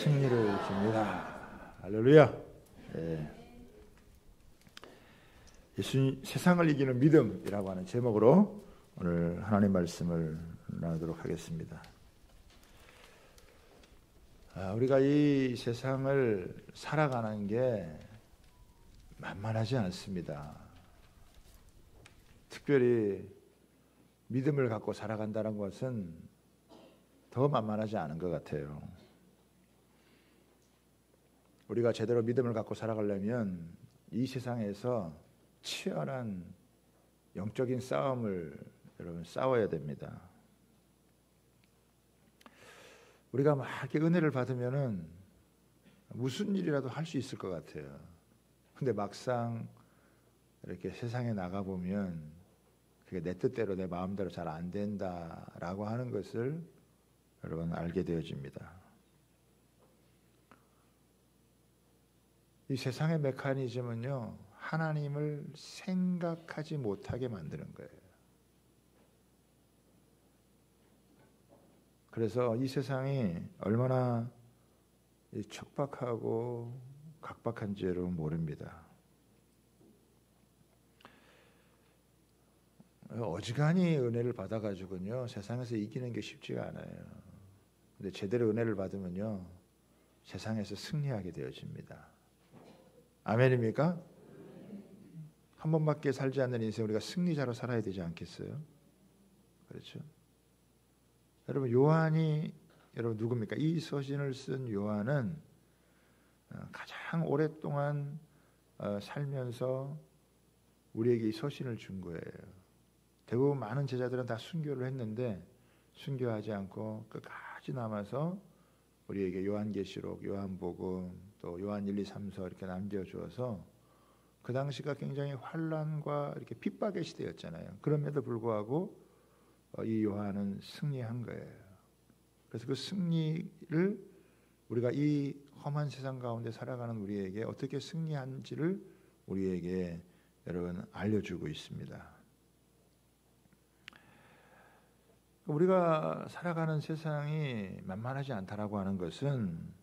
승리를 줍니다. 할렐루야. 세상을 이기는 믿음이라고 하는 제목으로 오늘 하나님 말씀을 나누도록 하겠습니다. 우리가 이 세상을 살아가는 게 만만하지 않습니다. 특별히 믿음을 갖고 살아간다는 것은 더 만만하지 않은 것 같아요. 우리가 제대로 믿음을 갖고 살아가려면 이 세상에서 치열한 영적인 싸움을 여러분 싸워야 됩니다. 우리가 막 이렇게 은혜를 받으면은 무슨 일이라도 할 수 있을 것 같아요. 근데 막상 이렇게 세상에 나가 보면 그게 내 뜻대로 내 마음대로 잘 안 된다라고 하는 것을 여러분 알게 되어집니다. 이 세상의 메커니즘은요, 하나님을 생각하지 못하게 만드는 거예요. 그래서 이 세상이 얼마나 척박하고 각박한지 여러분 모릅니다. 어지간히 은혜를 받아가지고요, 세상에서 이기는 게 쉽지가 않아요. 근데 제대로 은혜를 받으면요, 세상에서 승리하게 되어집니다. 아멘입니까? 한 번밖에 살지 않는 인생 우리가 승리자로 살아야 되지 않겠어요? 그렇죠? 여러분 요한이 여러분 누굽니까? 이 서신을 쓴 요한은 가장 오랫동안 살면서 우리에게 이 서신을 준 거예요. 대부분 많은 제자들은 다 순교를 했는데 순교하지 않고 끝까지 남아서 우리에게 요한계시록, 요한복음, 또 요한 1, 2, 3서 이렇게 남겨주어서 그 당시가 굉장히 환란과 이렇게 핍박의 시대였잖아요. 그럼에도 불구하고 이 요한은 승리한 거예요. 그래서 그 승리를 우리가 이 험한 세상 가운데 살아가는 우리에게 어떻게 승리한지를 우리에게 여러분 알려주고 있습니다. 우리가 살아가는 세상이 만만하지 않다라고 하는 것은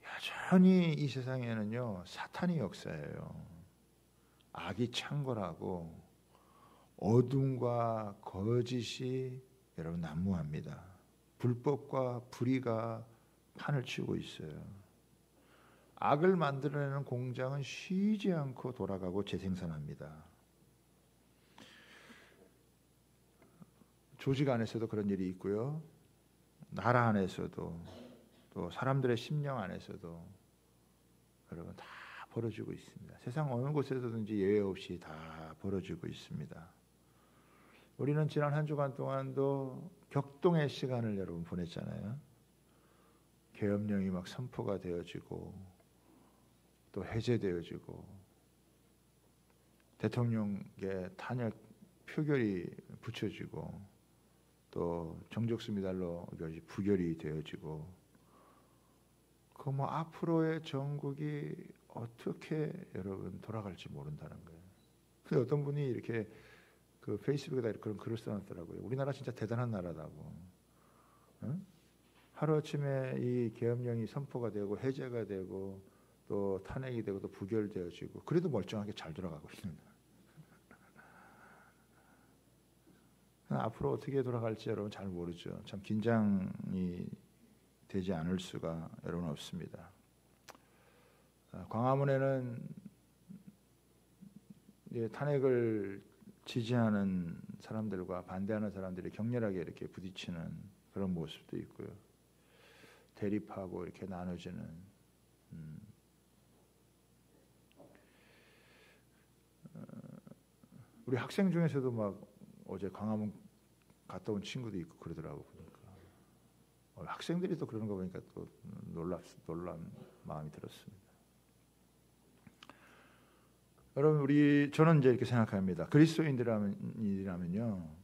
여전히 이 세상에는요 사탄이 역사예요. 악이 창궐하고 어둠과 거짓이 여러분 난무합니다. 불법과 불의가 판을 치고 있어요. 악을 만들어내는 공장은 쉬지 않고 돌아가고 재생산합니다. 조직 안에서도 그런 일이 있고요. 나라 안에서도 또 사람들의 심령 안에서도 여러분 다 벌어지고 있습니다. 세상 어느 곳에서든지 예외 없이 다 벌어지고 있습니다. 우리는 지난 한 주간 동안도 격동의 시간을 여러분 보냈잖아요. 계엄령이 막 선포가 되어지고 또 해제되어지고 대통령의 탄핵 표결이 붙여지고 또 정족수 미달로 부결이 되어지고 그 뭐 앞으로의 전국이 어떻게 여러분 돌아갈지 모른다는 거예요. 근데 어떤 분이 이렇게 그 페이스북에다 그런 글을 써놨더라고요. 우리나라 진짜 대단한 나라다고. 응? 하루아침에 이 계엄령이 선포가 되고 해제가 되고 또 탄핵이 되고 또 부결되어지고 그래도 멀쩡하게 잘 돌아가고 있습니다. 앞으로 어떻게 돌아갈지 여러분 잘 모르죠. 참 긴장이 되지 않을 수가 여러분 없습니다. 광화문에는 탄핵을 지지하는 사람들과 반대하는 사람들이 격렬하게 이렇게 부딪히는 그런 모습도 있고요. 대립하고 이렇게 나눠지는 우리 학생 중에서도 막 어제 광화문 갔다 온 친구도 있고 그러더라고. 보니까 학생들이 또 그러는 거 보니까 또 놀란 마음이 들었습니다. 여러분 저는 이제 이렇게 생각합니다. 그리스도인들이라면요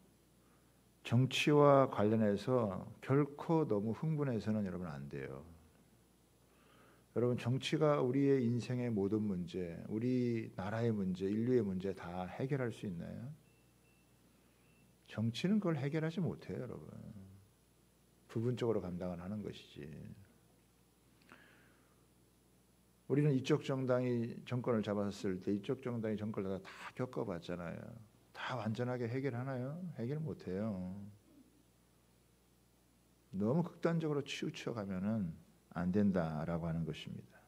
정치와 관련해서 결코 너무 흥분해서는 여러분 안 돼요. 여러분 정치가 우리의 인생의 모든 문제, 우리 나라의 문제, 인류의 문제 다 해결할 수 있나요? 정치는 그걸 해결하지 못해요, 여러분. 부분적으로 감당을 하는 것이지. 우리는 이쪽 정당이 정권을 잡았을 때 이쪽 정당이 정권을 다 겪어봤잖아요. 다 완전하게 해결하나요? 해결 못해요. 너무 극단적으로 치우쳐 가면은 안 된다라고 하는 것입니다.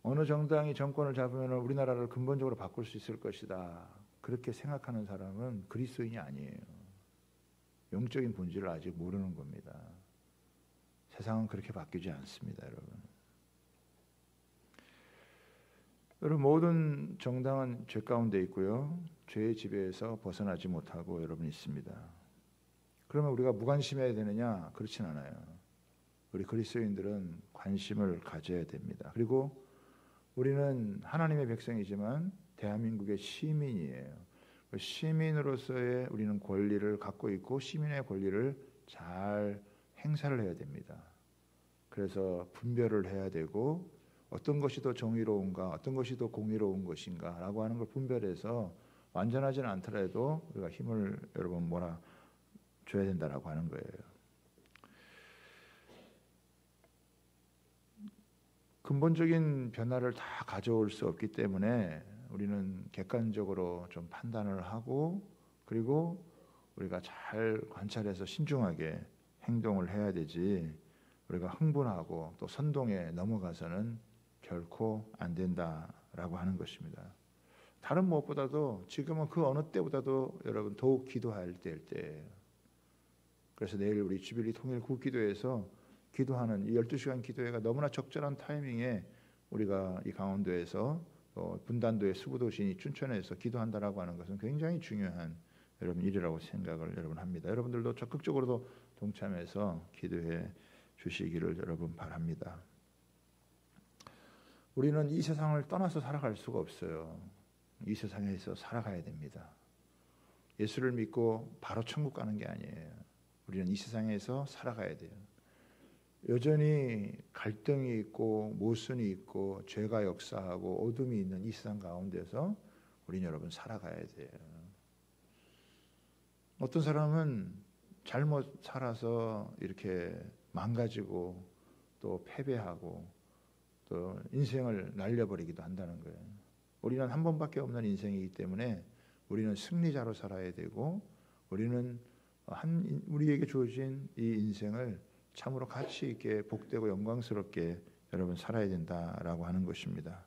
어느 정당이 정권을 잡으면 우리나라를 근본적으로 바꿀 수 있을 것이다. 그렇게 생각하는 사람은 그리스도인이 아니에요. 영적인 본질을 아직 모르는 겁니다. 세상은 그렇게 바뀌지 않습니다, 여러분. 여러분, 모든 정당은 죄 가운데 있고요. 죄의 지배에서 벗어나지 못하고 여러분 있습니다. 그러면 우리가 무관심해야 되느냐? 그렇진 않아요. 우리 그리스도인들은 관심을 가져야 됩니다. 그리고 우리는 하나님의 백성이지만 대한민국의 시민이에요. 시민으로서의 우리는 권리를 갖고 있고 시민의 권리를 잘 행사를 해야 됩니다. 그래서 분별을 해야 되고 어떤 것이 더 정의로운가, 어떤 것이 더 공의로운 것인가 라고 하는 걸 분별해서 완전하지는 않더라도 우리가 힘을 여러분 줘야 된다라고 하는 거예요. 근본적인 변화를 다 가져올 수 없기 때문에 우리는 객관적으로 좀 판단을 하고 그리고 우리가 잘 관찰해서 신중하게 행동을 해야 되지 우리가 흥분하고 또 선동에 넘어가서는 결코 안 된다라고 하는 것입니다. 다른 무엇보다도 지금은 그 어느 때보다도 여러분 더욱 기도할 때예요. 그래서 내일 우리 주빌리 통일 국기도에서 기도하는 이 12시간 기도회가 너무나 적절한 타이밍에 우리가 이 강원도에서 분단도의 수구도시인 춘천에서 기도한다라고 하는 것은 굉장히 중요한 여러분 일이라고 생각을 여러분 합니다. 여러분들도 적극적으로도 동참해서 기도해 주시기를 여러분 바랍니다. 우리는 이 세상을 떠나서 살아갈 수가 없어요. 이 세상에서 살아가야 됩니다. 예수를 믿고 바로 천국 가는 게 아니에요. 우리는 이 세상에서 살아가야 돼요. 여전히 갈등이 있고 모순이 있고 죄가 역사하고 어둠이 있는 이 세상 가운데서 우리는 여러분 살아가야 돼요. 어떤 사람은 잘못 살아서 이렇게 망가지고 또 패배하고 또 인생을 날려버리기도 한다는 거예요. 우리는 한 번밖에 없는 인생이기 때문에 우리는 승리자로 살아야 되고 우리는 우리에게 주어진 이 인생을 참으로 가치 있게 복되고 영광스럽게 여러분 살아야 된다라고 하는 것입니다.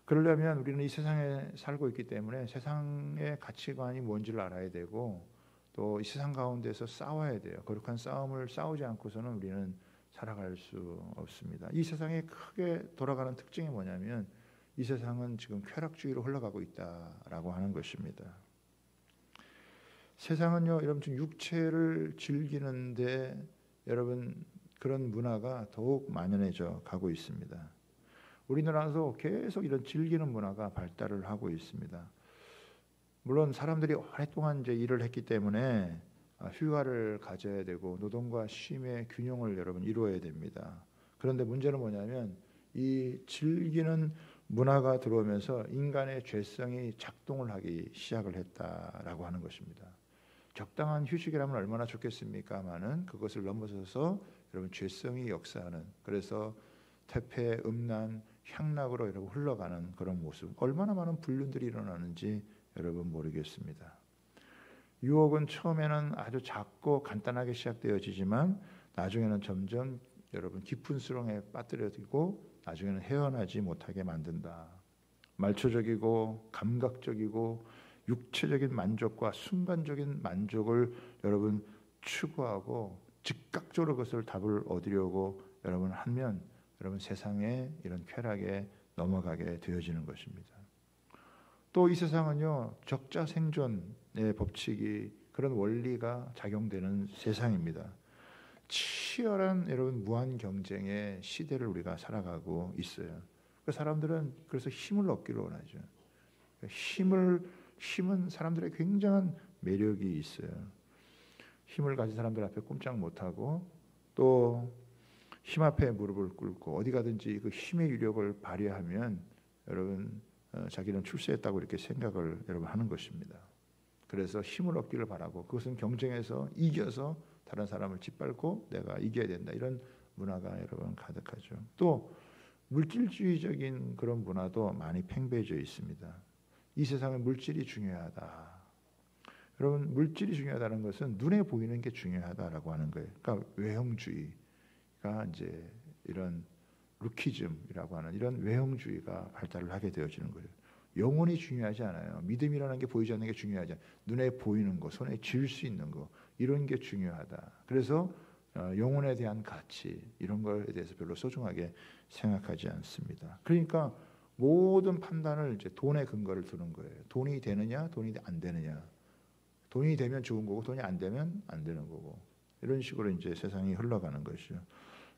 그러려면 우리는 이 세상에 살고 있기 때문에 세상의 가치관이 뭔지를 알아야 되고 또 이 세상 가운데서 싸워야 돼요. 거룩한 싸움을 싸우지 않고서는 우리는 살아갈 수 없습니다. 이 세상에 크게 돌아가는 특징이 뭐냐면 이 세상은 지금 쾌락주의로 흘러가고 있다라고 하는 것입니다. 세상은요, 여러분 지금 육체를 즐기는데 여러분 그런 문화가 더욱 만연해져 가고 있습니다. 우리나라에서 계속 이런 즐기는 문화가 발달을 하고 있습니다. 물론 사람들이 오랫동안 이제 일을 했기 때문에 휴가를 가져야 되고 노동과 쉼의 균형을 여러분 이루어야 됩니다. 그런데 문제는 뭐냐면 이 즐기는 문화가 들어오면서 인간의 죄성이 작동을 하기 시작을 했다라고 하는 것입니다. 적당한 휴식이라면 얼마나 좋겠습니까마는 그것을 넘어서서 여러분 죄성이 역사하는 그래서 태폐, 음란, 향락으로 여러분 흘러가는 그런 모습 얼마나 많은 불륜들이 일어나는지 여러분 모르겠습니다. 유혹은 처음에는 아주 작고 간단하게 시작되어지지만 나중에는 점점 여러분 깊은 수렁에 빠뜨려지고 나중에는 헤어나지 못하게 만든다. 말초적이고 감각적이고 육체적인 만족과 순간적인 만족을 여러분 추구하고 즉각적으로 그것을 답을 얻으려고 여러분 하면 여러분 세상에 이런 쾌락에 넘어가게 되어지는 것입니다. 또 이 세상은요 적자 생존의 법칙이 그런 원리가 작용되는 세상입니다. 치열한 여러분 무한 경쟁의 시대를 우리가 살아가고 있어요. 그 사람들은 그래서 힘을 얻기를 원하죠. 힘은 사람들의 굉장한 매력이 있어요. 힘을 가진 사람들 앞에 꼼짝 못하고 또 힘 앞에 무릎을 꿇고 어디 가든지 그 힘의 유력을 발휘하면 여러분 자기는 출세했다고 이렇게 생각을 여러분 하는 것입니다. 그래서 힘을 얻기를 바라고 그것은 경쟁에서 이겨서 다른 사람을 짓밟고 내가 이겨야 된다 이런 문화가 여러분 가득하죠. 또 물질주의적인 그런 문화도 많이 팽배해져 있습니다. 이 세상에 물질이 중요하다. 여러분 물질이 중요하다는 것은 눈에 보이는 게 중요하다라고 하는 거예요. 그러니까 외형주의가 이제 이런 루키즘이라고 하는 이런 외형주의가 발달을 하게 되어지는 거예요. 영혼이 중요하지 않아요. 믿음이라는 게 보이지 않는 게 중요하지 않아요. 눈에 보이는 거, 손에 쥘 수 있는 거 이런 게 중요하다. 그래서 영혼에 대한 가치 이런 거에 대해서 별로 소중하게 생각하지 않습니다. 그러니까 모든 판단을 이제 돈에 근거를 두는 거예요. 돈이 되느냐, 돈이 안 되느냐. 돈이 되면 좋은 거고 돈이 안 되면 안 되는 거고 이런 식으로 이제 세상이 흘러가는 것이죠.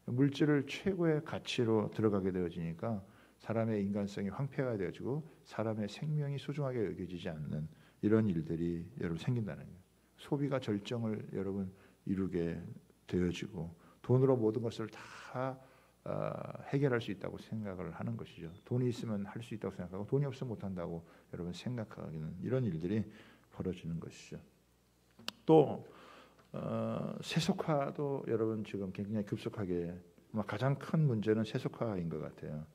물질을 최고의 가치로 들어가게 되어지니까 사람의 인간성이 황폐가 되어지고 사람의 생명이 소중하게 여겨지지 않는 이런 일들이 여러분 생긴다는 거예요. 소비가 절정을 여러분 이루게 되어지고 돈으로 모든 것을 다 해결할 수 있다고 생각을 하는 것이죠. 돈이 있으면 할 수 있다고 생각하고 돈이 없으면 못한다고 여러분 생각하는 이런 일들이 벌어지는 것이죠. 또 세속화도 여러분 지금 굉장히 급속하게 가장 큰 문제는 세속화인 것 같아요.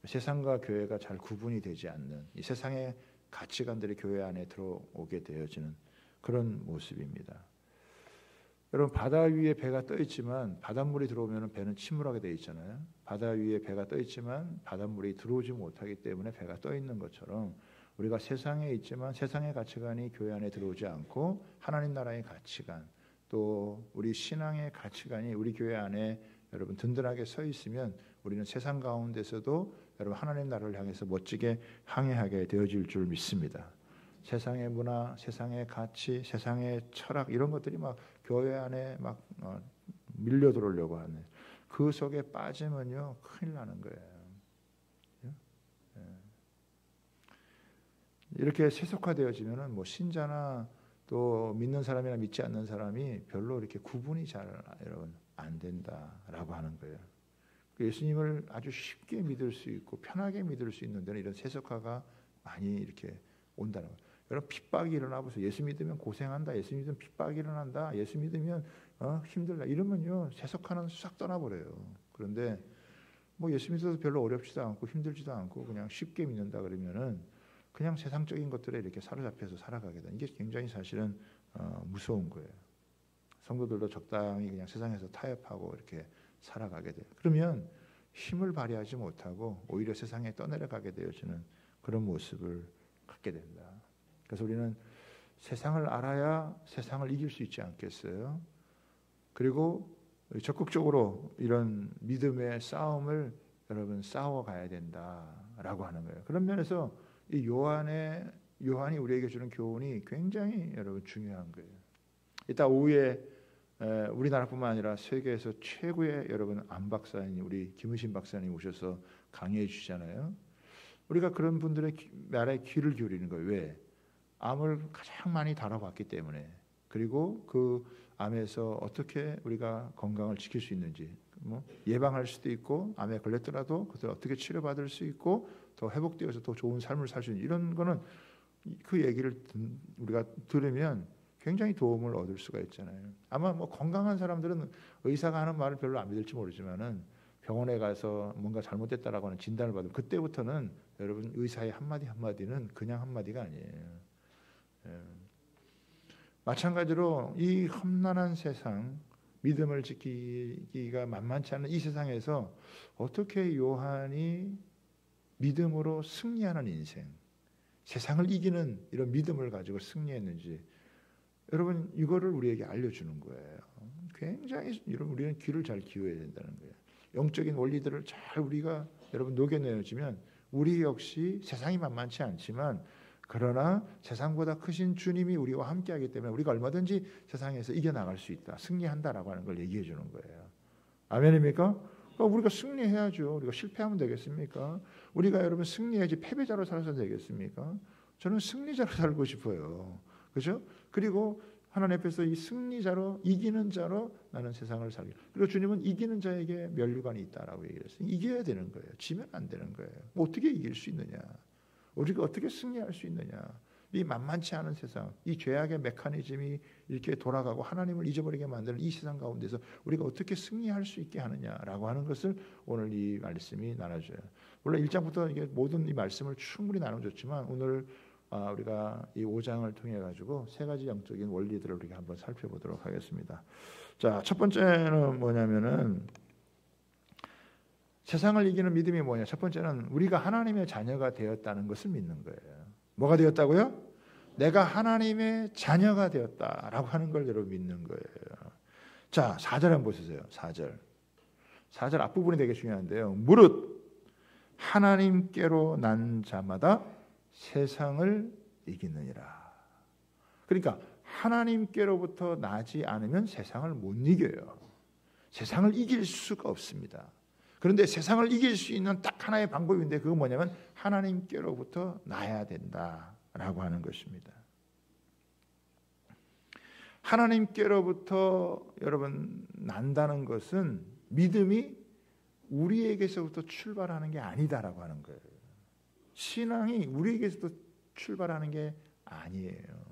세상과 교회가 잘 구분이 되지 않는 이 세상의 가치관들이 교회 안에 들어오게 되어지는 그런 모습입니다. 여러분 바다 위에 배가 떠 있지만 바닷물이 들어오면 배는 침몰하게 되어 있잖아요. 바다 위에 배가 떠 있지만 바닷물이 들어오지 못하기 때문에 배가 떠 있는 것처럼 우리가 세상에 있지만 세상의 가치관이 교회 안에 들어오지 않고 하나님 나라의 가치관 또 우리 신앙의 가치관이 우리 교회 안에 여러분 든든하게 서 있으면 우리는 세상 가운데서도 여러분 하나님 나라를 향해서 멋지게 항해하게 되어질 줄 믿습니다. 세상의 문화, 세상의 가치, 세상의 철학 이런 것들이 막 교회 안에 막 밀려 들어오려고 하는 그 속에 빠지면요 큰일 나는 거예요. 이렇게 세속화되어지면은 뭐 신자나 또 믿는 사람이나 믿지 않는 사람이 별로 이렇게 구분이 잘 여러분 안 된다라고 하는 거예요. 예수님을 아주 쉽게 믿을 수 있고 편하게 믿을 수 있는 데는 이런 세속화가 많이 이렇게 온다는 거예요. 여러분 핍박이 일어나 보세요. 예수 믿으면 고생한다. 예수 믿으면 핍박이 일어난다. 예수 믿으면 힘들다. 이러면요 세속화는 싹 떠나버려요. 그런데 뭐 예수 믿어도 별로 어렵지도 않고 힘들지도 않고 그냥 쉽게 믿는다 그러면은 그냥 세상적인 것들에 이렇게 사로잡혀서 살아가게 되는 이게 굉장히 사실은 무서운 거예요. 성도들도 적당히 그냥 세상에서 타협하고 이렇게 살아가게 돼요. 그러면 힘을 발휘하지 못하고 오히려 세상에 떠내려가게 되어지는 그런 모습을 갖게 된다. 그래서 우리는 세상을 알아야 세상을 이길 수 있지 않겠어요? 그리고 적극적으로 이런 믿음의 싸움을 여러분 싸워가야 된다라고 하는 거예요. 그런 면에서 이 요한이 우리에게 주는 교훈이 굉장히 여러분 중요한 거예요. 이따 오후에 우리나라뿐만 아니라 세계에서 최고의 여러분 암 박사님 우리 김의신 박사님 오셔서 강의해 주시잖아요. 우리가 그런 분들의 말에 귀를 기울이는 거예요. 왜? 암을 가장 많이 다뤄봤기 때문에 그리고 그 암에서 어떻게 우리가 건강을 지킬 수 있는지 뭐 예방할 수도 있고 암에 걸렸더라도 그것을 어떻게 치료받을 수 있고 더 회복되어서 더 좋은 삶을 살 수 있는 이런 거는 그 얘기를 우리가 들으면 굉장히 도움을 얻을 수가 있잖아요. 아마 뭐 건강한 사람들은 의사가 하는 말을 별로 안 믿을지 모르지만은 병원에 가서 뭔가 잘못됐다라고 하는 진단을 받으면 그때부터는 여러분 의사의 한마디 한마디는 그냥 한마디가 아니에요. 마찬가지로 이 험난한 세상 믿음을 지키기가 만만치 않은 이 세상에서 어떻게 요한이 믿음으로 승리하는 인생 세상을 이기는 이런 믿음을 가지고 승리했는지 여러분 이거를 우리에게 알려주는 거예요. 굉장히 여러분 우리는 귀를 잘 기울여야 된다는 거예요. 영적인 원리들을 잘 우리가 여러분 녹여내어지면 우리 역시 세상이 만만치 않지만 그러나 세상보다 크신 주님이 우리와 함께하기 때문에 우리가 얼마든지 세상에서 이겨나갈 수 있다. 승리한다라고 하는 걸 얘기해 주는 거예요. 아멘입니까? 우리가 승리해야죠. 우리가 실패하면 되겠습니까? 우리가 여러분 승리해야지 패배자로 살아서 되겠습니까? 저는 승리자로 살고 싶어요. 그렇죠? 그리고 하나님 앞에서 이 승리자로 이기는 자로 나는 세상을 살기. 그리고 주님은 이기는 자에게 면류관이 있다라고 얘기를 했어요. 이겨야 되는 거예요. 지면 안 되는 거예요. 어떻게 이길 수 있느냐? 우리가 어떻게 승리할 수 있느냐? 이 만만치 않은 세상, 이 죄악의 메커니즘이 이렇게 돌아가고 하나님을 잊어버리게 만드는 이 세상 가운데서 우리가 어떻게 승리할 수 있게 하느냐라고 하는 것을 오늘 이 말씀이 나눠줘요. 원래 1장부터 이게 모든 이 말씀을 충분히 나눠줬지만 오늘 우리가 이 5장을 통해 가지고 세 가지 영적인 원리들을 우리가 한번 살펴보도록 하겠습니다. 자, 첫 번째는 뭐냐면은 세상을 이기는 믿음이 뭐냐? 첫 번째는 우리가 하나님의 자녀가 되었다는 것을 믿는 거예요. 뭐가 되었다고요? 내가 하나님의 자녀가 되었다라고 하는 걸 여러분 믿는 거예요. 자, 4절 한번 보세요. 4절 앞부분이 되게 중요한데요. 무릇 하나님께로 난 자마다 세상을 이기느니라. 그러니까 하나님께로부터 나지 않으면 세상을 못 이겨요. 세상을 이길 수가 없습니다. 그런데 세상을 이길 수 있는 딱 하나의 방법인데 그건 뭐냐면 하나님께로부터 나야 된다라고 하는 것입니다. 하나님께로부터 여러분 난다는 것은 믿음이 우리에게서부터 출발하는 게 아니다라고 하는 거예요. 신앙이 우리에게서부터 출발하는 게 아니에요.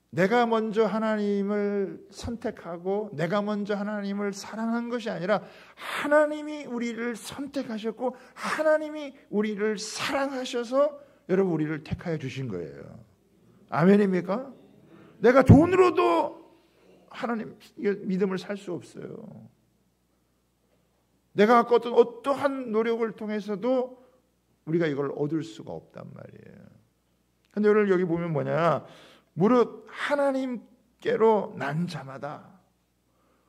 내가 먼저 하나님을 선택하고 내가 먼저 하나님을 사랑한 것이 아니라 하나님이 우리를 선택하셨고 하나님이 우리를 사랑하셔서 여러분 우리를 택하여 주신 거예요. 아멘입니까? 내가 돈으로도 하나님 믿음을 살 수 없어요. 내가 갖고 어떠한 노력을 통해서도 우리가 이걸 얻을 수가 없단 말이에요. 근데 오늘 여기 보면 뭐냐? 무릇 하나님께로 난 자마다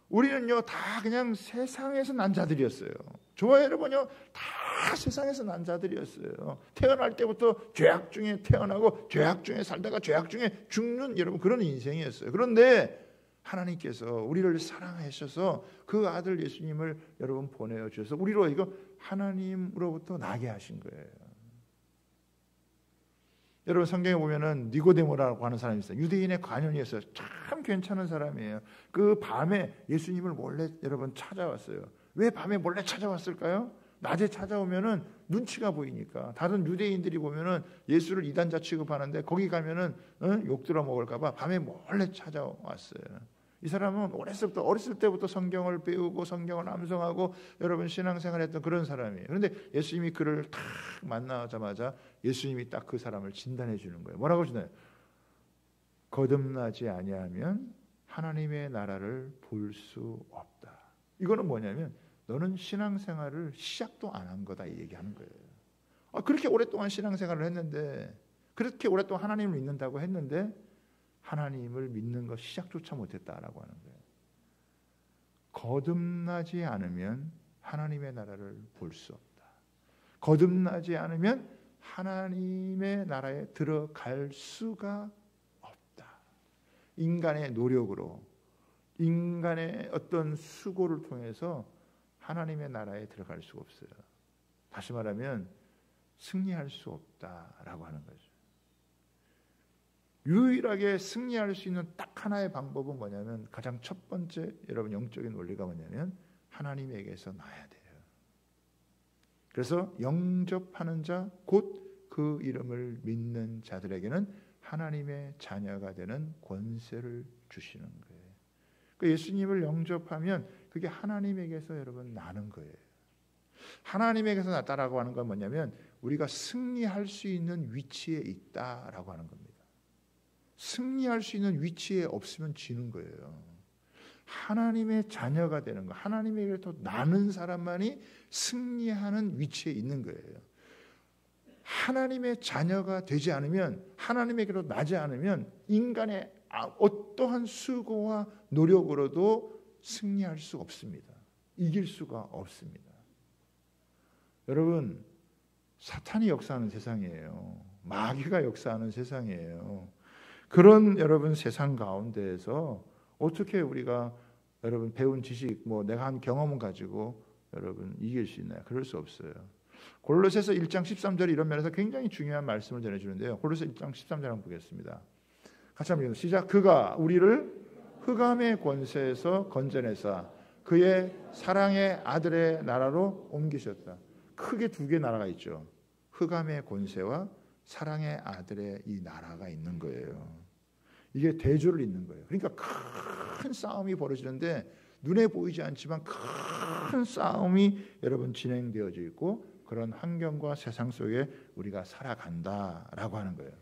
우리는요 다 그냥 세상에서 난 자들이었어요. 저와 여러분요 다 세상에서 난 자들이었어요. 태어날 때부터 죄악 중에 태어나고 죄악 중에 살다가 죄악 중에 죽는 여러분 그런 인생이었어요. 그런데 하나님께서 우리를 사랑하셔서 그 아들 예수님을 여러분 보내어 주셔서 우리로 이거 하나님으로부터 나게 하신 거예요. 여러분 성경에 보면은 니고데모라고 하는 사람이 있어요. 유대인의 관원이었어요. 참 괜찮은 사람이에요. 그 밤에 예수님을 몰래 여러분 찾아왔어요. 왜 밤에 몰래 찾아왔을까요? 낮에 찾아오면은 눈치가 보이니까. 다른 유대인들이 보면은 예수를 이단자 취급하는데 거기 가면은 욕 들어 먹을까봐 밤에 몰래 찾아왔어요. 이 사람은 어렸을 때부터 성경을 배우고 성경을 암송하고 여러분 신앙생활했던 그런 사람이에요. 그런데 예수님이 그를 딱 만나자마자 예수님이 딱 그 사람을 진단해 주는 거예요. 뭐라고 주나요? 거듭나지 아니하면 하나님의 나라를 볼 수 없다. 이거는 뭐냐면 너는 신앙생활을 시작도 안 한 거다 이 얘기하는 거예요. 그렇게 오랫동안 신앙생활을 했는데 그렇게 오랫동안 하나님을 믿는다고 했는데 하나님을 믿는 것 시작조차 못했다라고 하는 거예요. 거듭나지 않으면 하나님의 나라를 볼 수 없다. 거듭나지 않으면 하나님의 나라에 들어갈 수가 없다. 인간의 노력으로 인간의 어떤 수고를 통해서 하나님의 나라에 들어갈 수가 없어요. 다시 말하면 승리할 수 없다라고 하는 거죠. 유일하게 승리할 수 있는 딱 하나의 방법은 뭐냐면 가장 첫 번째 여러분 영적인 원리가 뭐냐면 하나님에게서 나야 돼요. 그래서 영접하는 자 곧 그 이름을 믿는 자들에게는 하나님의 자녀가 되는 권세를 주시는 거예요. 그 예수님을 영접하면 그게 하나님에게서 여러분 나는 거예요. 하나님에게서 났다라고 하는 건 뭐냐면 우리가 승리할 수 있는 위치에 있다라고 하는 겁니다. 승리할 수 있는 위치에 없으면 지는 거예요. 하나님의 자녀가 되는 거, 하나님에게서 나는 사람만이 승리하는 위치에 있는 거예요. 하나님의 자녀가 되지 않으면, 하나님에게로 나지 않으면 인간의 어떠한 수고와 노력으로도 승리할 수 없습니다. 이길 수가 없습니다. 여러분, 사탄이 역사하는 세상이에요. 마귀가 역사하는 세상이에요. 그런 여러분 세상 가운데에서 어떻게 우리가 여러분 배운 지식, 내가 한 경험을 가지고 여러분 이길 수 있나요? 그럴 수 없어요. 골로새서 1장 13절이 이런 면에서 굉장히 중요한 말씀을 전해주는데요. 골로새 1장 13절 한번 보겠습니다. 같이 한번 읽어요. 시작. 그가 우리를 흑암의 권세에서 건져내사 그의 사랑의 아들의 나라로 옮기셨다. 크게 두 개의 나라가 있죠. 흑암의 권세와 사랑의 아들의 이 나라가 있는 거예요. 이게 대조를 잇는 거예요. 그러니까 큰 싸움이 벌어지는데 눈에 보이지 않지만 큰 싸움이 여러분 진행되어져 있고 그런 환경과 세상 속에 우리가 살아간다라고 하는 거예요.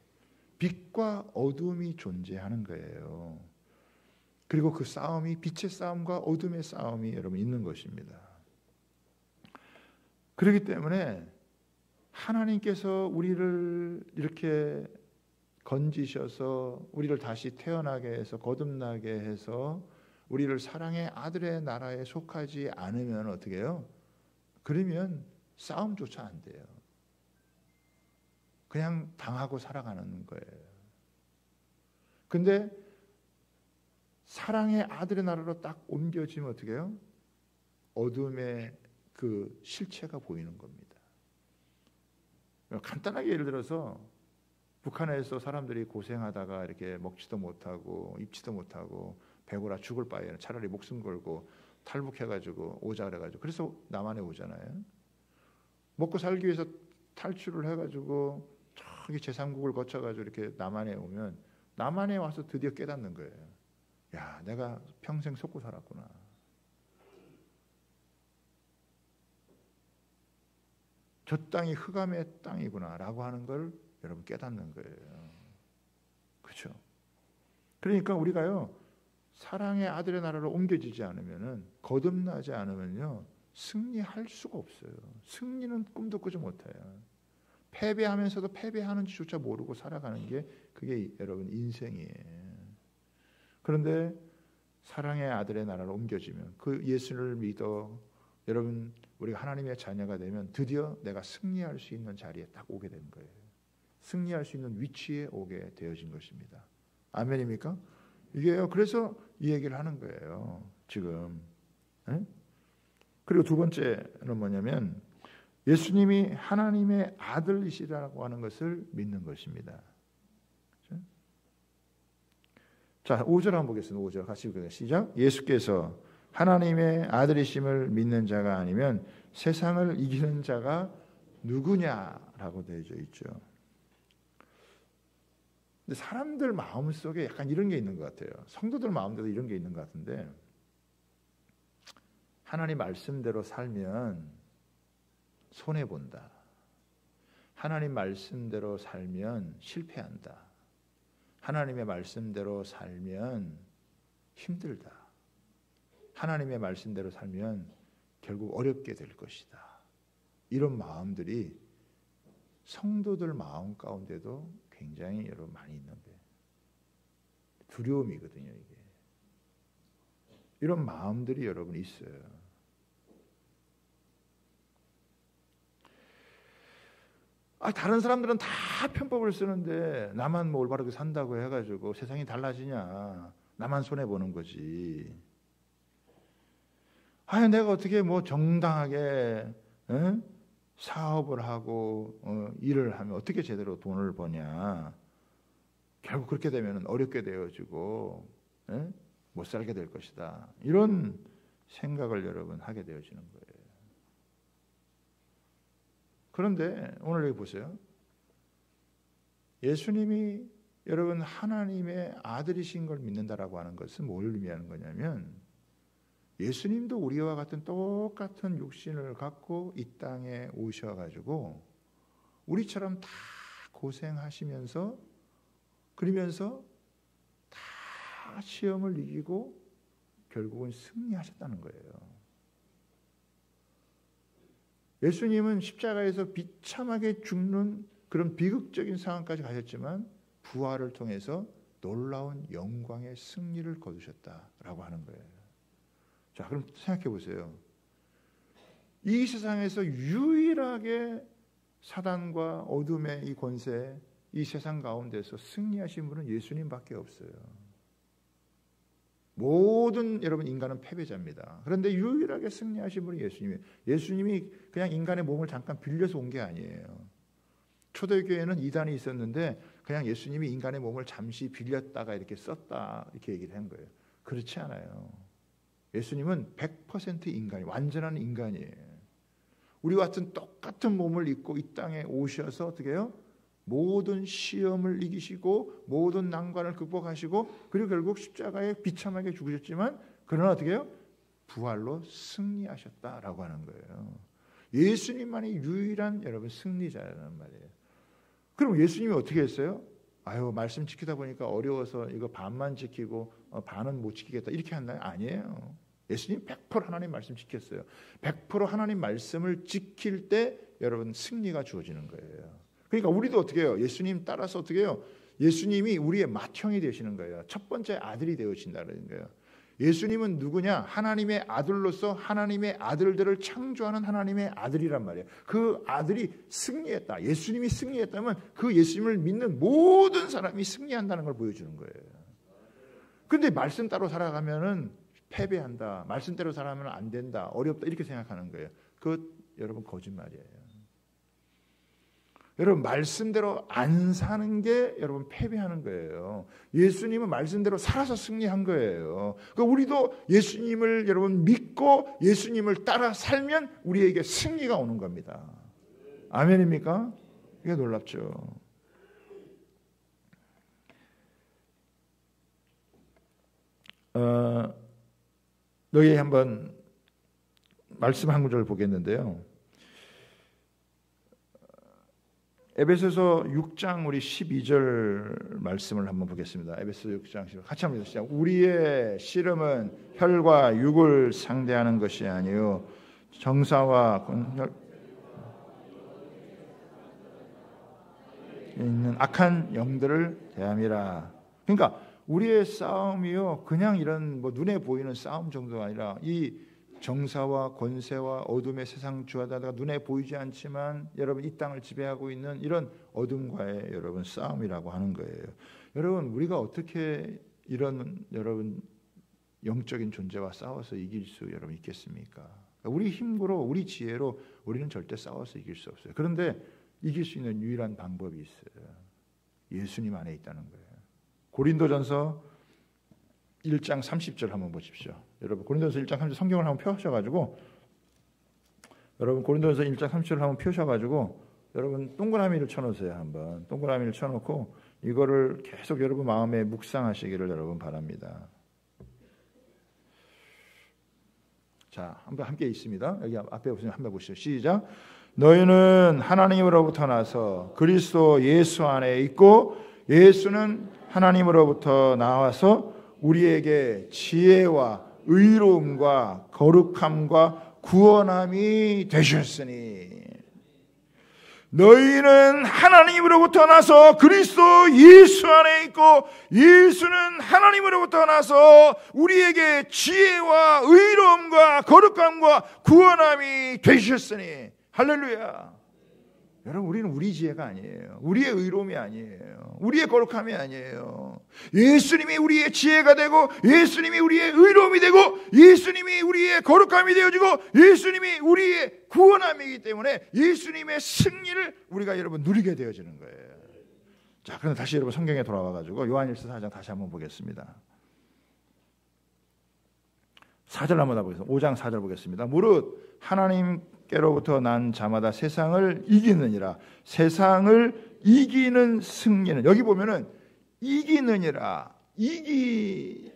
빛과 어둠이 존재하는 거예요. 그리고 그 싸움이 빛의 싸움과 어둠의 싸움이 여러분 있는 것입니다. 그렇기 때문에 하나님께서 우리를 이렇게 건지셔서 우리를 다시 태어나게 해서 거듭나게 해서 우리를 사랑의 아들의 나라에 속하지 않으면 어떻게 해요? 그러면 싸움조차 안 돼요. 그냥 당하고 살아가는 거예요. 근데 사랑의 아들의 나라로 딱 옮겨지면 어떻게 해요? 어둠의 그 실체가 보이는 겁니다. 간단하게 예를 들어서 북한에서 사람들이 고생하다가 이렇게 먹지도 못하고 입지도 못하고 배고라 죽을 바에는 차라리 목숨 걸고 탈북해가지고 오자 그래가지고 그래서 남한에 오잖아요. 먹고 살기 위해서 탈출을 해가지고 저기 제3국을 거쳐가지고 이렇게 남한에 오면 남한에 와서 드디어 깨닫는 거예요. 야, 내가 평생 속고 살았구나. 저 땅이 흑암의 땅이구나라고 하는 걸 여러분 깨닫는 거예요. 그렇죠? 그러니까 우리가요 사랑의 아들의 나라로 옮겨지지 않으면은 거듭나지 않으면요 승리할 수가 없어요. 승리는 꿈도 꾸지 못해요. 패배하면서도 패배하는지조차 모르고 살아가는 게 그게 여러분 인생이에요. 그런데 사랑의 아들의 나라로 옮겨지면 그 예수를 믿어 여러분 우리가 하나님의 자녀가 되면 드디어 내가 승리할 수 있는 자리에 딱 오게 된 거예요. 승리할 수 있는 위치에 오게 되어진 것입니다. 아멘입니까? 이게요. 그래서 이 얘기를 하는 거예요. 지금. 네? 그리고 두 번째는 뭐냐면 예수님이 하나님의 아들이시라고 하는 것을 믿는 것입니다. 그렇죠? 자, 5절 한번 보겠습니다. 5절 같이 읽어요. 시작. 예수께서 하나님의 아들이심을 믿는 자가 아니면 세상을 이기는 자가 누구냐라고 되어 있죠. 근데 사람들 마음속에 약간 이런 게 있는 것 같아요. 성도들 마음대로 이런 게 있는 것 같은데 하나님 말씀대로 살면 손해본다. 하나님 말씀대로 살면 실패한다. 하나님의 말씀대로 살면 힘들다. 하나님의 말씀대로 살면 결국 어렵게 될 것이다. 이런 마음들이 성도들 마음 가운데도 굉장히 여러분 많이 있는 거예요. 두려움이거든요, 이게. 이런 마음들이 여러분 있어요. 다른 사람들은 다 편법을 쓰는데 나만 뭐 올바르게 산다고 해가지고 세상이 달라지냐? 나만 손해 보는 거지. 내가 어떻게 뭐 정당하게 사업을 하고 일을 하면 어떻게 제대로 돈을 버냐? 결국 그렇게 되면 어렵게 되어지고 못 살게 될 것이다. 이런 생각을 여러분 하게 되어지는 거예요. 그런데 오늘 여기 보세요. 예수님이 여러분 하나님의 아들이신 걸 믿는다라고 하는 것은 뭘 의미하는 거냐면 예수님도 우리와 같은 똑같은 육신을 갖고 이 땅에 오셔가지고 우리처럼 다 고생하시면서 그러면서 다 시험을 이기고 결국은 승리하셨다는 거예요. 예수님은 십자가에서 비참하게 죽는 그런 비극적인 상황까지 가셨지만 부활을 통해서 놀라운 영광의 승리를 거두셨다라고 하는 거예요. 자, 그럼 생각해 보세요. 이 세상에서 유일하게 사단과 어둠의 이 권세, 이 세상 가운데서 승리하신 분은 예수님밖에 없어요. 모든 여러분 인간은 패배자입니다. 그런데 유일하게 승리하신 분이 예수님이에요. 예수님이 그냥 인간의 몸을 잠깐 빌려서 온 게 아니에요. 초대교회는 이단이 있었는데 그냥 예수님이 인간의 몸을 잠시 빌렸다가 이렇게 썼다 이렇게 얘기를 한 거예요. 그렇지 않아요. 예수님은 100% 인간이 완전한 인간이에요. 우리와 같은 똑같은 몸을 입고 이 땅에 오셔서 어떻게 해요? 모든 시험을 이기시고 모든 난관을 극복하시고 그리고 결국 십자가에 비참하게 죽으셨지만 그러나 어떻게 해요? 부활로 승리하셨다라고 하는 거예요. 예수님만이 유일한 여러분 승리자라는 말이에요. 그럼 예수님이 어떻게 했어요? 아유, 말씀 지키다 보니까 어려워서 이거 반만 지키고 반은 못 지키겠다 이렇게 했나요? 아니에요. 예수님 100% 하나님 말씀 지켰어요. 100% 하나님 말씀을 지킬 때 여러분 승리가 주어지는 거예요. 그러니까 우리도 어떻게 해요? 예수님 따라서 어떻게 해요? 예수님이 우리의 맏형이 되시는 거예요. 첫 번째 아들이 되어진다는 거예요. 예수님은 누구냐? 하나님의 아들로서 하나님의 아들들을 창조하는 하나님의 아들이란 말이에요. 그 아들이 승리했다. 예수님이 승리했다면 그 예수님을 믿는 모든 사람이 승리한다는 걸 보여주는 거예요. 그런데 말씀 따로 살아가면은 패배한다. 말씀대로 살아가면 안 된다. 어렵다. 이렇게 생각하는 거예요. 그것 여러분 거짓말이에요. 여러분 말씀대로 안 사는 게 여러분 패배하는 거예요. 예수님은 말씀대로 살아서 승리한 거예요. 그러니까 우리도 예수님을 여러분 믿고 예수님을 따라 살면 우리에게 승리가 오는 겁니다. 아멘입니까? 이게 놀랍죠. 여기 한번 말씀 한 구절 보겠는데요. 에베소서 6장 우리 12절 말씀을 한번 보겠습니다. 에베소서 6장 12절 같이 한번 읽으시죠. 우리의 씨름은 혈과 육을 상대하는 것이 아니요 정사와 있는 악한 영들을 대함이라. 그러니까 우리의 싸움이요 그냥 이런 뭐 눈에 보이는 싸움 정도가 아니라 이 정사와 권세와 어둠의 세상 주하다가 눈에 보이지 않지만 여러분 이 땅을 지배하고 있는 이런 어둠과의 여러분 싸움이라고 하는 거예요. 여러분 우리가 어떻게 이런 여러분 영적인 존재와 싸워서 이길 수 여러분 있겠습니까? 우리 힘으로 우리 지혜로 우리는 절대 싸워서 이길 수 없어요. 그런데 이길 수 있는 유일한 방법이 있어요. 예수님 안에 있다는 거예요. 고린도전서 1장 30절 한번 보십시오. 여러분 고린도전서 1장 30절 성경을 한번 펴셔가지고 여러분 고린도전서 1장 30절을 한번 펴셔가지고 여러분 동그라미를 쳐놓으세요. 한번 동그라미를 쳐놓고 이거를 계속 여러분 마음에 묵상하시기를 여러분 바랍니다. 자, 한번 함께 있습니다. 여기 앞에 보시면 한번 보시죠. 시작. 너희는 하나님으로부터 나서 그리스도 예수 안에 있고 예수는 하나님으로부터 나와서 우리에게 지혜와 의로움과 거룩함과 구원함이 되셨으니 너희는 하나님으로부터 나서 그리스도 예수 안에 있고 예수는 하나님으로부터 나서 우리에게 지혜와 의로움과 거룩함과 구원함이 되셨으니 할렐루야. 여러분 우리는 우리 지혜가 아니에요. 우리의 의로움이 아니에요. 우리의 거룩함이 아니에요. 예수님이 우리의 지혜가 되고 예수님이 우리의 의로움이 되고 예수님이 우리의 거룩함이 되어지고 예수님이 우리의 구원함이기 때문에 예수님의 승리를 우리가 여러분 누리게 되어지는 거예요. 자, 그럼 다시 여러분 성경에 돌아와가지고 요한일서 4장 다시 한번 보겠습니다. 4절 한번 다 보겠습니다. 5장 4절 보겠습니다. 무릇 하나님께로부터 난 자마다 세상을 이기느니라. 세상을 이기는 승리는 여기 보면은 이기느니라 이기는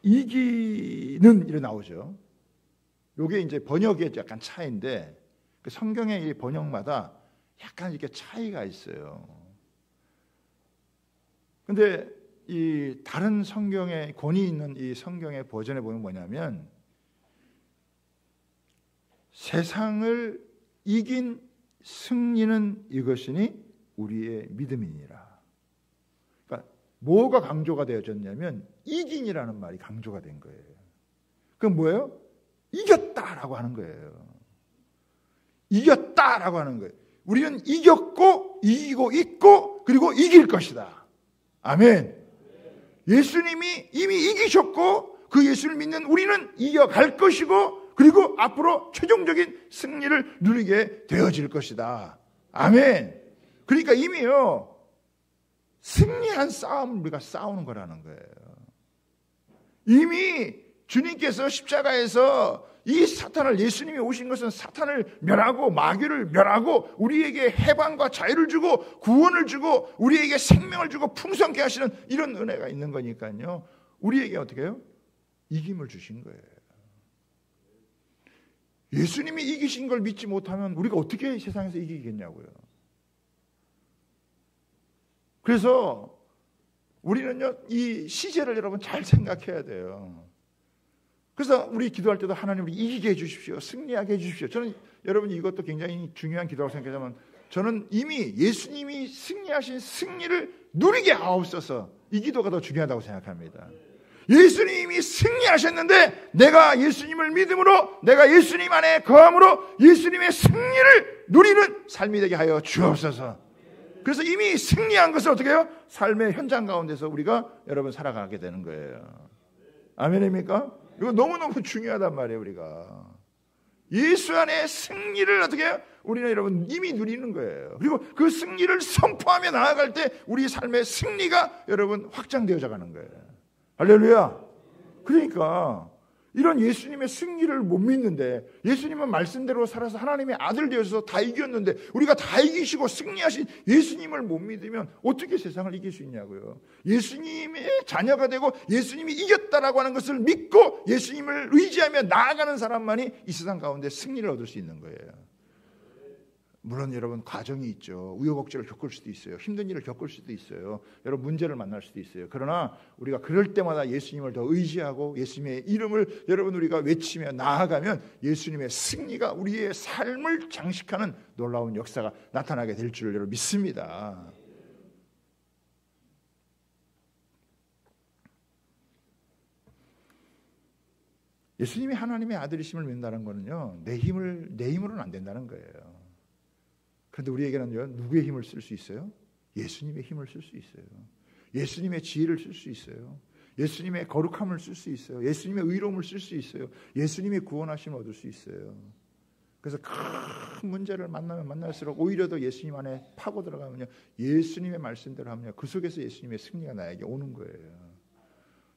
이렇게 나오죠. 요게 이제 번역의 약간 차이인데 그 성경의 이 번역마다 약간 이렇게 차이가 있어요. 근데 이 다른 성경의 권위 있는 이 성경의 버전에 보면 뭐냐면 세상을 이긴 승리는 이것이니 우리의 믿음이니라. 그러니까 뭐가 강조가 되어졌냐면 이긴이라는 말이 강조가 된 거예요. 그럼 뭐예요? 이겼다라고 하는 거예요. 이겼다라고 하는 거예요. 우리는 이겼고 이기고 있고 그리고 이길 것이다. 아멘. 예수님이 이미 이기셨고 그 예수를 믿는 우리는 이겨갈 것이고 그리고 앞으로 최종적인 승리를 누리게 되어질 것이다. 아멘. 그러니까 이미요 승리한 싸움을 우리가 싸우는 거라는 거예요. 이미 주님께서 십자가에서 이 사탄을, 예수님이 오신 것은 사탄을 멸하고 마귀를 멸하고 우리에게 해방과 자유를 주고 구원을 주고 우리에게 생명을 주고 풍성케 하시는 이런 은혜가 있는 거니까요. 우리에게 어떻게 해요? 이김을 주신 거예요. 예수님이 이기신 걸 믿지 못하면 우리가 어떻게 세상에서 이기겠냐고요. 그래서 우리는요, 이 시제를 여러분 잘 생각해야 돼요. 그래서 우리 기도할 때도 하나님 우리 이기게 해주십시오. 승리하게 해주십시오. 저는 여러분이 이것도 굉장히 중요한 기도라고 생각하지만 저는 이미 예수님이 승리하신 승리를 누리게 하옵소서, 이 기도가 더 중요하다고 생각합니다. 예수님이 승리하셨는데 내가 예수님을 믿음으로, 내가 예수님 안에 거함으로 예수님의 승리를 누리는 삶이 되게 하여 주옵소서. 그래서 이미 승리한 것을 어떻게 해요? 삶의 현장 가운데서 우리가 여러분 살아가게 되는 거예요. 아멘입니까? 이거 너무너무 중요하단 말이에요. 우리가 예수 안에 승리를 어떻게 해요? 우리는 여러분 이미 누리는 거예요. 그리고 그 승리를 선포하며 나아갈 때 우리 삶의 승리가 여러분 확장되어져 가는 거예요. 할렐루야. 그러니까 이런 예수님의 승리를 못 믿는데, 예수님은 말씀대로 살아서 하나님의 아들 되어서 다 이겼는데 우리가 다 이기시고 승리하신 예수님을 못 믿으면 어떻게 세상을 이길 수 있냐고요. 예수님의 자녀가 되고 예수님이 이겼다라고 하는 것을 믿고 예수님을 의지하며 나아가는 사람만이 이 세상 가운데 승리를 얻을 수 있는 거예요. 물론 여러분 과정이 있죠. 우여곡절을 겪을 수도 있어요. 힘든 일을 겪을 수도 있어요. 여러분 문제를 만날 수도 있어요. 그러나 우리가 그럴 때마다 예수님을 더 의지하고 예수님의 이름을 여러분 우리가 외치며 나아가면 예수님의 승리가 우리의 삶을 장식하는 놀라운 역사가 나타나게 될 줄 여러분 믿습니다. 예수님이 하나님의 아들이심을 믿는다는 것은요, 내 힘으로는 안 된다는 거예요. 그런데 우리에게는요, 누구의 힘을 쓸 수 있어요? 예수님의 힘을 쓸 수 있어요. 예수님의 지혜를 쓸 수 있어요. 예수님의 거룩함을 쓸 수 있어요. 예수님의 의로움을 쓸 수 있어요. 예수님의 구원하심을 얻을 수 있어요. 그래서 큰 문제를 만나면 만날수록 오히려 더 예수님 안에 파고 들어가면요, 예수님의 말씀대로 하면요, 그 속에서 예수님의 승리가 나에게 오는 거예요.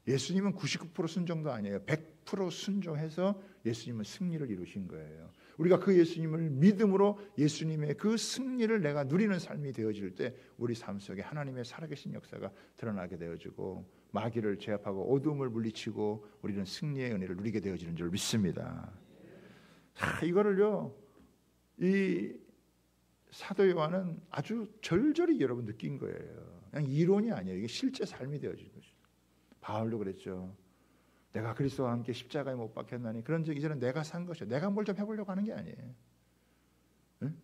예수님은 99% 순종도 아니에요. 100% 순종해서 예수님은 승리를 이루신 거예요. 우리가 그 예수님을 믿음으로 예수님의 그 승리를 내가 누리는 삶이 되어질 때 우리 삶 속에 하나님의 살아계신 역사가 드러나게 되어지고 마귀를 제압하고 어둠을 물리치고 우리는 승리의 은혜를 누리게 되어지는 줄 믿습니다. 이거를요, 이 사도 요한은 아주 절절히 여러분 느낀 거예요. 그냥 이론이 아니에요. 이게 실제 삶이 되어진 것이죠. 바울도 그랬죠. 내가 그리스도와 함께 십자가에 못 박혔나니 그런 적 이제는 내가 산 것이야. 내가 뭘 좀 해보려고 하는 게 아니에요. 응?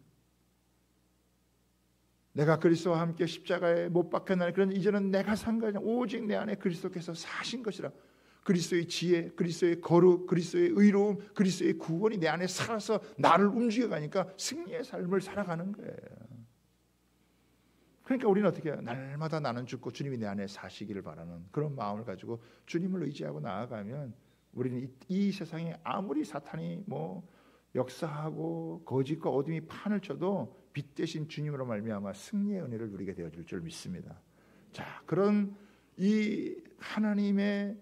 내가 그리스도와 함께 십자가에 못 박혔나니 그런 이제는 내가 산 것이야. 오직 내 안에 그리스도께서 사신 것이라. 그리스도의 지혜, 그리스도의 거룩, 그리스도의 의로움, 그리스도의 구원이 내 안에 살아서 나를 움직여가니까 승리의 삶을 살아가는 거예요. 그러니까 우리는 어떻게 해요? 날마다 나는 죽고 주님이 내 안에 사시기를 바라는 그런 마음을 가지고 주님을 의지하고 나아가면 우리는 이 세상에 아무리 사탄이 뭐 역사하고 거짓과 어둠이 판을 쳐도 빛 대신 주님으로 말미암아 승리의 은혜를 누리게 되어질 줄 믿습니다. 자, 그런 이 하나님의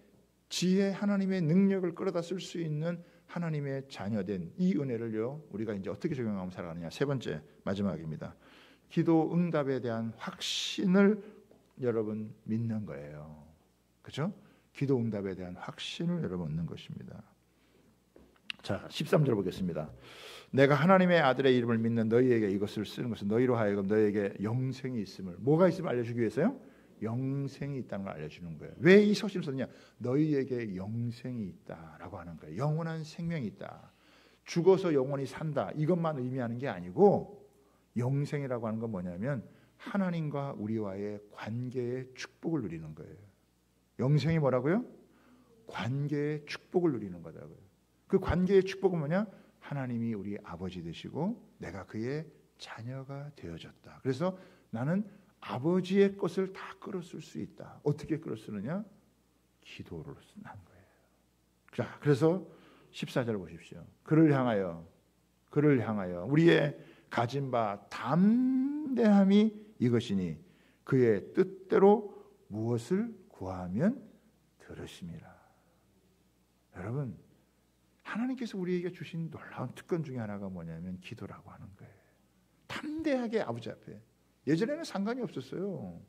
지혜, 하나님의 능력을 끌어다 쓸 수 있는 하나님의 자녀된 이 은혜를요, 우리가 이제 어떻게 적용하면 살아가느냐. 세 번째, 마지막입니다. 기도 응답에 대한 확신을 여러분 믿는 거예요. 그렇죠? 기도 응답에 대한 확신을 여러분 얻는 것입니다. 자, 13절 보겠습니다. 내가 하나님의 아들의 이름을 믿는 너희에게 이것을 쓰는 것은 너희로 하여금 너희에게 영생이 있음을, 뭐가 있음을 알려주기 위해서요? 영생이 있다는 걸 알려주는 거예요. 왜 이 서신을 썼냐? 너희에게 영생이 있다라고 하는 거예요. 영원한 생명이 있다. 죽어서 영원히 산다, 이것만 의미하는 게 아니고, 영생이라고 하는 건 뭐냐면 하나님과 우리와의 관계의 축복을 누리는 거예요. 영생이 뭐라고요? 관계의 축복을 누리는 거라고요. 그 관계의 축복은 뭐냐? 하나님이 우리 아버지 되시고 내가 그의 자녀가 되어졌다. 그래서 나는 아버지의 것을 다 끌어쓸 수 있다. 어떻게 끌어쓰느냐? 기도로 쓴다는 거예요. 자, 그래서 14절 보십시오. 그를 향하여 우리의 가진 바 담대함이 이것이니 그의 뜻대로 무엇을 구하면 들으심이라. 여러분, 하나님께서 우리에게 주신 놀라운 특권 중에 하나가 뭐냐면 기도라고 하는 거예요. 담대하게 아버지 앞에. 예전에는 상관이 없었어요.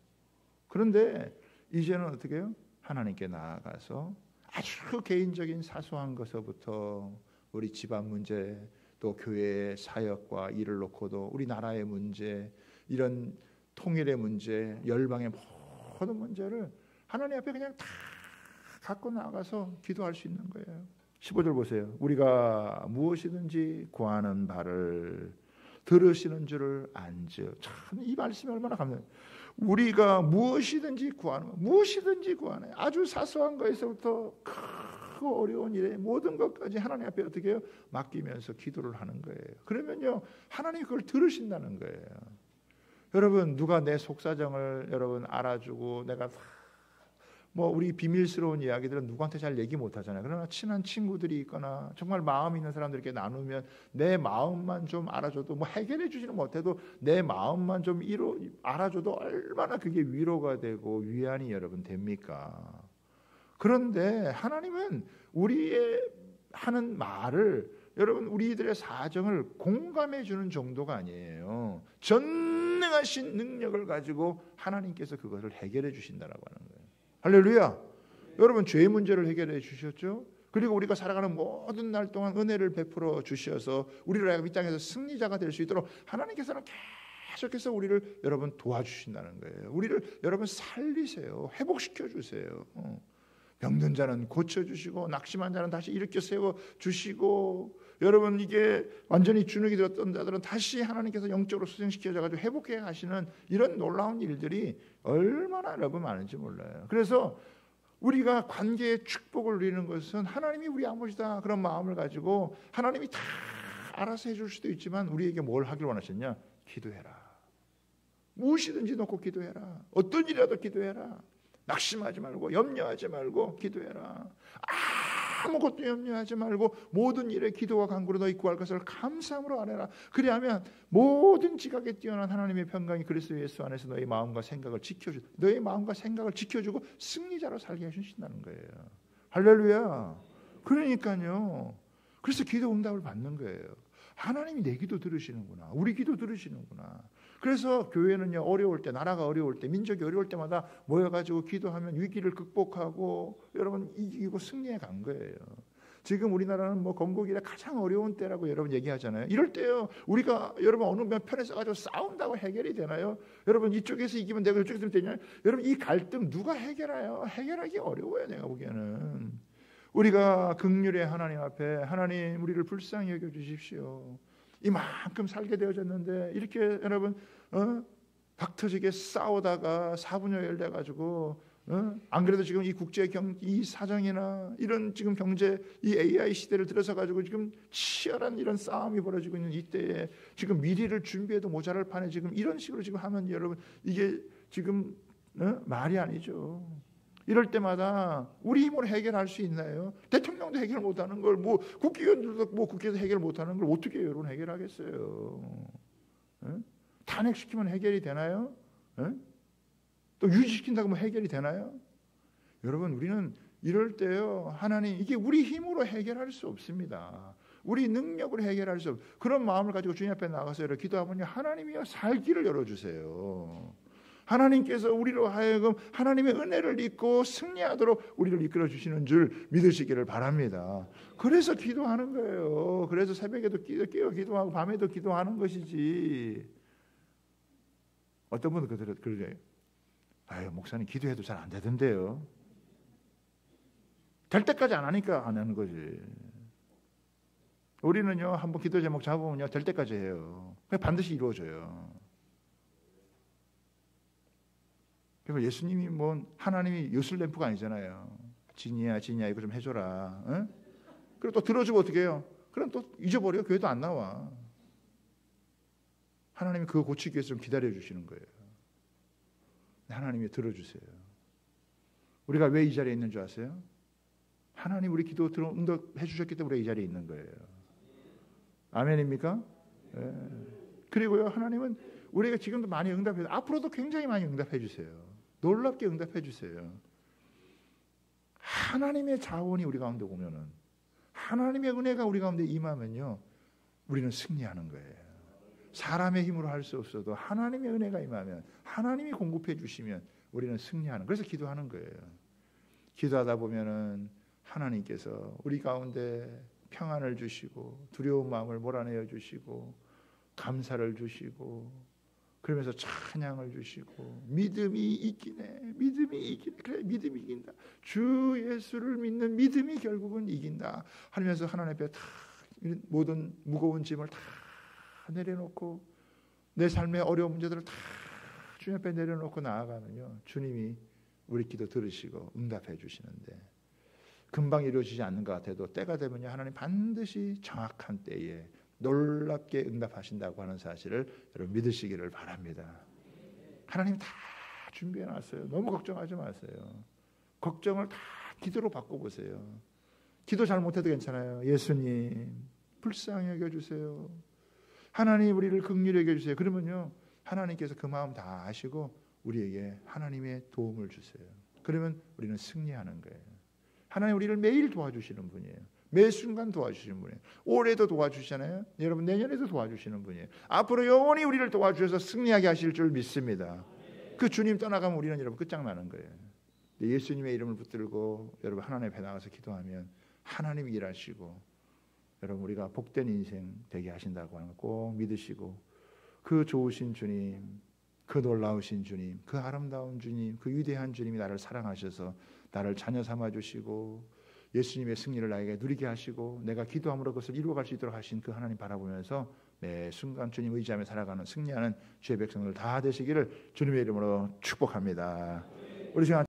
그런데 이제는 어떻게 해요? 하나님께 나아가서 아주 개인적인 사소한 것부터 우리 집안 문제, 또 교회의 사역과 일을 놓고도 우리 나라의 문제, 이런 통일의 문제, 열방의 모든 문제를 하나님 앞에 그냥 다 갖고 나가서 기도할 수 있는 거예요. 15절 보세요. 우리가 무엇이든지 구하는 바를 들으시는 줄을 안즉. 참 이 말씀이 얼마나 감사해요. 우리가 무엇이든지 구하는 거, 무엇이든지 구하는 거예요. 아주 사소한 것에서부터 크고 어려운 일에 모든 것까지 하나님 앞에 어떻게 해요? 맡기면서 기도를 하는 거예요. 그러면요 하나님이 그걸 들으신다는 거예요. 여러분 누가 내 속사정을 여러분 알아주고 내가 뭐 우리 비밀스러운 이야기들은 누구한테 잘 얘기 못 하잖아요. 그러나 친한 친구들이 있거나 정말 마음 있는 사람들에게 나누면 내 마음만 좀 알아줘도 뭐 해결해 주지는 못해도 내 마음만 좀 알아줘도 얼마나 그게 위로가 되고 위안이 여러분 됩니까? 그런데 하나님은 우리의 하는 말을 여러분 우리들의 사정을 공감해 주는 정도가 아니에요. 전능하신 능력을 가지고 하나님께서 그것을 해결해 주신다라고 하는 거예요. 할렐루야. 여러분 죄의 문제를 해결해 주셨죠. 그리고 우리가 살아가는 모든 날 동안 은혜를 베풀어 주셔서 우리를 이 땅에서 승리자가 될 수 있도록 하나님께서는 계속해서 우리를 여러분 도와주신다는 거예요. 우리를 여러분 살리세요. 회복시켜 주세요. 병든 자는 고쳐주시고 낙심한 자는 다시 일으켜 세워주시고 여러분 이게 완전히 주눅이 들었던 자들은 다시 하나님께서 영적으로 수생시켜져가지고 회복해 가시는 이런 놀라운 일들이 얼마나 여러분 많은지 몰라요. 그래서 우리가 관계의 축복을 누리는 것은 하나님이 우리 아버지다 그런 마음을 가지고 하나님이 다 알아서 해줄 수도 있지만 우리에게 뭘 하길 원하셨냐? 기도해라. 무엇이든지 놓고 기도해라. 어떤 일이라도 기도해라. 낙심하지 말고 염려하지 말고 기도해라. 아무것도 염려하지 말고 모든 일에 기도와 간구로 너희 구할 것을 감사함으로 아뢰라. 그리하면 모든 지각에 뛰어난 하나님의 평강이 그리스도 예수 안에서 너희 마음과 생각을 지켜주고 너희 마음과 생각을 지켜주고 승리자로 살게 해주신다는 거예요. 할렐루야. 그러니까요. 그래서 기도 응답을 받는 거예요. 하나님이 내 기도 들으시는구나. 우리 기도 들으시는구나. 그래서 교회는요 어려울 때 나라가 어려울 때 민족이 어려울 때마다 모여가지고 기도하면 위기를 극복하고 여러분 이기고 승리해 간 거예요. 지금 우리나라는 뭐 건국이라 가장 어려운 때라고 여러분 얘기하잖아요. 이럴 때요 우리가 여러분 어느 편에 서가지고 싸운다고 해결이 되나요? 여러분 이쪽에서 이기면 내가 이쪽에서 되냐? 여러분 이 갈등 누가 해결해요? 해결하기 어려워요. 내가 보기에는. 우리가 긍휼의 하나님 앞에 하나님 우리를 불쌍히 여겨 주십시오. 이만큼 살게 되어졌는데 이렇게 여러분 박터지게 싸우다가 사분여열 돼가지고 안 그래도 지금 이 국제 이 사정이나 이런 지금 경제 이 AI 시대를 들어서 가지고 지금 치열한 이런 싸움이 벌어지고 있는 이때에 지금 미리를 준비해도 모자랄 판에 지금 이런 식으로 지금 하면 여러분 이게 지금 말이 아니죠. 이럴 때마다 우리 힘으로 해결할 수 있나요? 대통령도 해결 못하는 걸 뭐 국회의원들도 뭐 국회에서 해결 못하는 걸 어떻게 여러분 해결하겠어요? 탄핵시키면 해결이 되나요? 또 유지시킨다고 뭐 해결이 되나요? 여러분 우리는 이럴 때요 하나님 이게 우리 힘으로 해결할 수 없습니다. 우리 능력으로 해결할 수 없. 그런 마음을 가지고 주님 앞에 나가서 이렇게 기도하면 하나님이여 살 길을 열어주세요. 하나님께서 우리로 하여금 하나님의 은혜를 입고 승리하도록 우리를 이끌어 주시는 줄 믿으시기를 바랍니다. 그래서 기도하는 거예요. 그래서 새벽에도 깨어 기도하고 밤에도 기도하는 것이지. 어떤 분은 그러죠. 아유 목사님 기도해도 잘 안 되던데요. 될 때까지 안 하니까 안 하는 거지. 우리는요 한번 기도 제목 잡으면요 될 때까지 해요. 반드시 이루어져요. 그러니까 예수님이 뭐 하나님이 요술램프가 아니잖아요. 진이야 이거 좀 해줘라. 응? 그리고 또 들어주고 어떻게 해요? 그럼 또 잊어버려. 교회도 안 나와. 하나님이 그거 고치기 위해서 좀 기다려주시는 거예요. 하나님이 들어주세요. 우리가 왜 이 자리에 있는 줄 아세요? 하나님 우리 기도 응답해 주셨기 때문에 이 자리에 있는 거예요. 아멘입니까? 네. 그리고요 하나님은 우리가 지금도 많이 응답해요. 앞으로도 굉장히 많이 응답해 주세요. 놀랍게 응답해 주세요. 하나님의 자원이 우리 가운데 오면은 하나님의 은혜가 우리 가운데 임하면요, 우리는 승리하는 거예요. 사람의 힘으로 할 수 없어도 하나님의 은혜가 임하면, 하나님이 공급해 주시면 우리는 승리하는, 그래서 기도하는 거예요. 기도하다 보면은 하나님께서 우리 가운데 평안을 주시고 두려운 마음을 몰아내어 주시고 감사를 주시고, 그러면서 찬양을 주시고, 믿음이 이기네, 믿음이 이기네, 그래 믿음이 이긴다, 주 예수를 믿는 믿음이 결국은 이긴다 하면서 하나님 앞에 다 모든 무거운 짐을 다 내려놓고, 내 삶의 어려운 문제들을 다 주님 앞에 내려놓고 나아가면요, 주님이 우리 기도 들으시고 응답해 주시는데, 금방 이루어지지 않는 것 같아도 때가 되면요, 하나님 반드시 정확한 때에 놀랍게 응답하신다고 하는 사실을 여러분 믿으시기를 바랍니다. 하나님 다 준비해 놨어요. 너무 걱정하지 마세요. 걱정을 다 기도로 바꿔보세요. 기도 잘 못해도 괜찮아요. 예수님 불쌍히 여겨주세요. 하나님 우리를 긍휼히 여겨주세요. 그러면요, 하나님께서 그 마음 다 아시고 우리에게 하나님의 도움을 주세요. 그러면 우리는 승리하는 거예요. 하나님 우리를 매일 도와주시는 분이에요. 매 순간 도와주시는 분이에요. 올해도 도와주시잖아요. 여러분 내년에도 도와주시는 분이에요. 앞으로 영원히 우리를 도와주셔서 승리하게 하실 줄 믿습니다. 그 주님 떠나가면 우리는 여러분 끝장나는 거예요. 예수님의 이름을 붙들고 여러분 하나님 앞에 나가서 기도하면 하나님이 일하시고, 여러분 우리가 복된 인생 되게 하신다고 하는 거 꼭 믿으시고, 그 좋으신 주님, 그 놀라우신 주님, 그 아름다운 주님, 그 위대한 주님이 나를 사랑하셔서 나를 자녀 삼아 주시고 예수님의 승리를 나에게 누리게 하시고 내가 기도함으로 그것을 이루어갈 수 있도록 하신 그 하나님 바라보면서 매 순간 주님 의지하며 살아가는 승리하는 주의 백성들 다 되시기를 주님의 이름으로 축복합니다. 우리 시간